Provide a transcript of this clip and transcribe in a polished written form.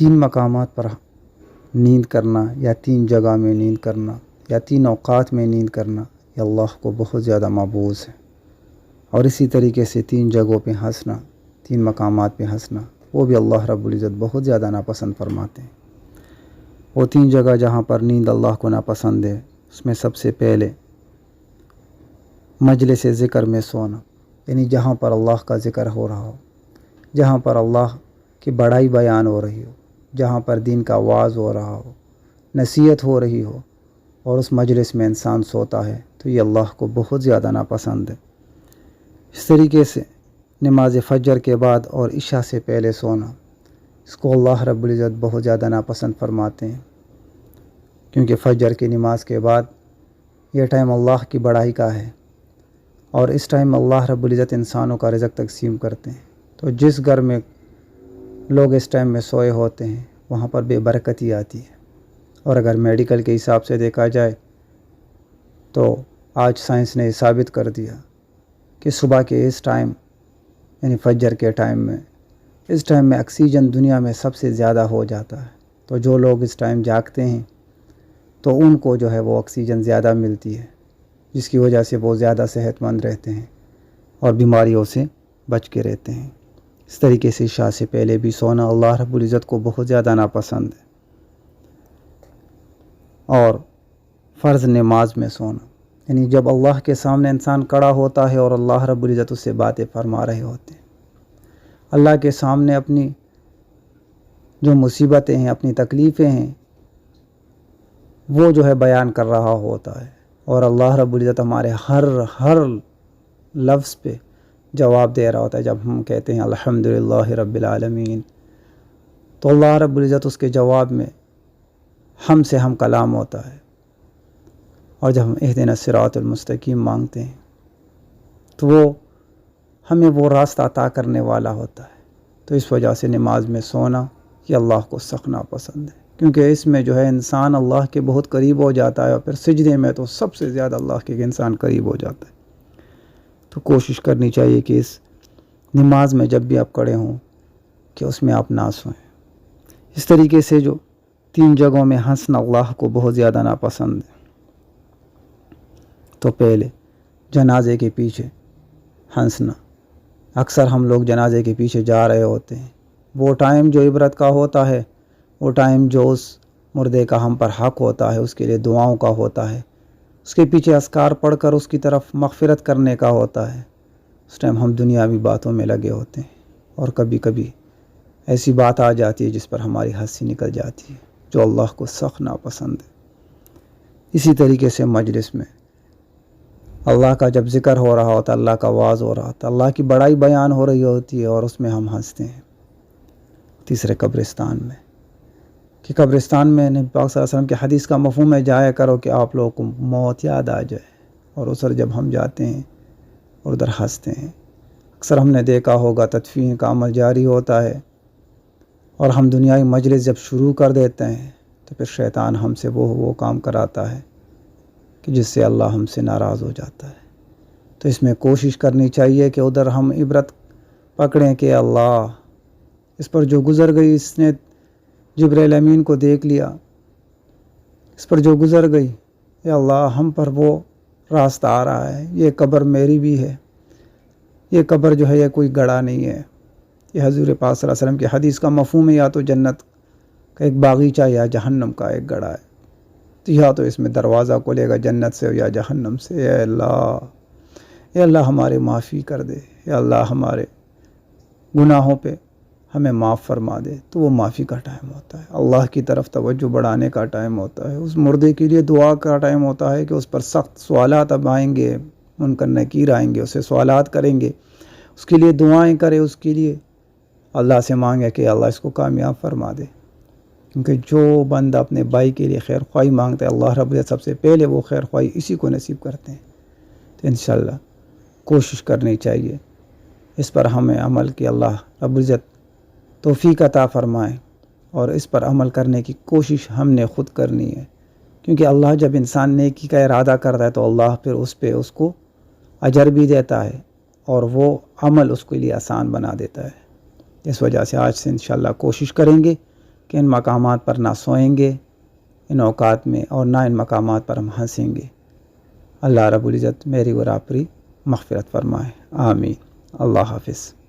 3 مقامات پر نیند کرنا یا 3 جگہ میں نیند کرنا یا 3 اوقات میں نیند کرنا یہ اللہ کو بہت زیادہ محبوب ہے۔ اور اسی طریقے سے 3 جگہوں پہ ہنسنا، 3 مقامات پہ ہنسنا وہ بھی اللہ رب العزت بہت زیادہ ناپسند فرماتے ہیں۔ وہ 3 جگہ جہاں پر نیند اللہ کو ناپسند ہے اس میں سب سے پہلے مجلس ذکر میں سونا، یعنی جہاں پر اللہ کا ذکر ہو رہا ہو، جہاں پر اللہ کی بڑائی بیان ہو رہی ہو، جہاں پر دین کا واعظ ہو رہا ہو، نصیحت ہو رہی ہو، اور اس مجلس میں انسان سوتا ہے تو یہ اللہ کو بہت زیادہ ناپسند ہے۔ اس طریقے سے نماز فجر کے بعد اور عشاء سے پہلے سونا، اس کو اللہ رب العزت بہت زیادہ ناپسند فرماتے ہیں، کیونکہ فجر کی نماز کے بعد یہ ٹائم اللہ کی بڑائی کا ہے، اور اس ٹائم اللہ رب العزت انسانوں کا رزق تقسیم کرتے ہیں۔ تو جس گھر میں لوگ اس ٹائم میں سوئے ہوتے ہیں وہاں پر بے برکتی آتی ہے۔ اور اگر میڈیکل کے حساب سے دیکھا جائے تو آج سائنس نے ثابت کر دیا کہ صبح کے اس ٹائم یعنی فجر کے ٹائم میں اس ٹائم میں آکسیجن دنیا میں سب سے زیادہ ہو جاتا ہے۔ تو جو لوگ اس ٹائم جاگتے ہیں تو ان کو جو ہے وہ آکسیجن زیادہ ملتی ہے، جس کی وجہ سے وہ زیادہ صحت مند رہتے ہیں اور بیماریوں سے بچ کے رہتے ہیں۔ اس طریقے سے عشاء سے پہلے بھی سونا اللہ رب العزت کو بہت زیادہ ناپسند ہے۔ اور فرض نماز میں سونا، یعنی جب اللہ کے سامنے انسان کھڑا ہوتا ہے اور اللہ رب العزت اس سے باتیں فرما رہے ہوتے ہیں، اللہ کے سامنے اپنی جو مصیبتیں ہیں، اپنی تکلیفیں ہیں، وہ جو ہے بیان کر رہا ہوتا ہے، اور اللہ رب العزت ہمارے ہر لفظ پہ جواب دے رہا ہوتا ہے۔ جب ہم کہتے ہیں الحمدللہ رب العالمین تو اللہ رب العزت اس کے جواب میں ہم سے ہم کلام ہوتا ہے، اور جب ہم اہدنا الصراط المستقیم مانگتے ہیں تو وہ ہمیں وہ راستہ عطا کرنے والا ہوتا ہے۔ تو اس وجہ سے نماز میں سونا یہ اللہ کو سخت ناپسند ہے، کیونکہ اس میں جو ہے انسان اللہ کے بہت قریب ہو جاتا ہے، اور پھر سجدے میں تو سب سے زیادہ اللہ کے انسان قریب ہو جاتا ہے۔ تو کوشش کرنی چاہیے کہ اس نماز میں جب بھی آپ کھڑے ہوں کہ اس میں آپ نہ سوئیں۔ اس طریقے سے جو 3 جگہوں میں ہنسنا اللہ کو بہت زیادہ ناپسند ہے۔ تو پہلے جنازے کے پیچھے ہنسنا، اکثر ہم لوگ جنازے کے پیچھے جا رہے ہوتے ہیں، وہ ٹائم جو عبرت کا ہوتا ہے، وہ ٹائم جو اس مردے کا ہم پر حق ہوتا ہے، اس کے لیے دعاؤں کا ہوتا ہے، اس کے پیچھے اذکار پڑھ کر اس کی طرف مغفرت کرنے کا ہوتا ہے، اس ٹائم ہم دنیاوی باتوں میں لگے ہوتے ہیں، اور کبھی کبھی ایسی بات آ جاتی ہے جس پر ہماری ہنسی نکل جاتی ہے، جو اللہ کو سخت ناپسند ہے۔ اسی طریقے سے مجلس میں اللہ کا جب ذکر ہو رہا ہوتا، اللہ کا واعظ ہو رہا ہوتا، اللہ کی بڑائی بیان ہو رہی ہوتی ہے، اور اس میں ہم ہنستے ہیں۔ تیسرے قبرستان میں، کہ قبرستان میں نبی پاک صلی اللہ علیہ وسلم کی حدیث کا مفہوم ہے جایا کرو کہ آپ لوگوں کو موت یاد آ جائے، اور اسر جب ہم جاتے ہیں اور ادھر ہنستے ہیں۔ اکثر ہم نے دیکھا ہوگا تدفین کا عمل جاری ہوتا ہے، اور ہم دنیائی مجلس جب شروع کر دیتے ہیں تو پھر شیطان ہم سے وہ کام کراتا ہے کہ جس سے اللہ ہم سے ناراض ہو جاتا ہے۔ تو اس میں کوشش کرنی چاہیے کہ ادھر ہم عبرت پکڑیں کہ اللہ اس پر جو گزر گئی، اس نے جبرائیل امین کو دیکھ لیا، اس پر جو گزر گئی، یا اللہ ہم پر وہ راستہ آ رہا ہے، یہ قبر میری بھی ہے، یہ قبر جو ہے یہ کوئی گڑھا نہیں ہے، یہ حضور پاک صلی اللہ علیہ وسلم کی حدیث کا مفہوم ہے، یا تو جنت کا ایک باغیچہ یا جہنم کا ایک گڑھا ہے، تو یا تو اس میں دروازہ کھلے گا جنت سے یا جہنم سے۔ اے اللہ ہمارے معافی کر دے، اے اللہ ہمارے گناہوں پہ ہمیں معاف فرما دے۔ تو وہ معافی کا ٹائم ہوتا ہے، اللہ کی طرف توجہ بڑھانے کا ٹائم ہوتا ہے، اس مردے کے لیے دعا کا ٹائم ہوتا ہے کہ اس پر سخت سوالات اب آئیں گے، منکر نکیر آئیں گے، اسے سوالات کریں گے، اس کے لیے دعائیں کرے، اس کے لیے اللہ سے مانگے کہ اللہ اس کو کامیاب فرما دے، کیونکہ جو بندہ اپنے بھائی کے لیے خیر خواہی مانگتا ہے اللہ رب العزت سب سے پہلے وہ خیر خواہی اسی کو نصیب کرتے ہیں۔ تو انشاءاللہ کوشش کرنی چاہیے اس پر ہمیں عمل کی اللہ رب العزت توفیق عطا فرمائے، اور اس پر عمل کرنے کی کوشش ہم نے خود کرنی ہے، کیونکہ اللہ جب انسان نیکی کا ارادہ کرتا ہے تو اللہ پھر اس پہ اس کو اجر بھی دیتا ہے، اور وہ عمل اس کے لیے آسان بنا دیتا ہے۔ اس وجہ سے آج سے انشاءاللہ کوشش کریں گے کہ ان مقامات پر نہ سوئیں گے ان اوقات میں، اور نہ ان مقامات پر ہم ہنسیں گے۔ اللہ رب العزت میری اور آپ کی مغفرت فرمائے، آمین۔ اللہ حافظ۔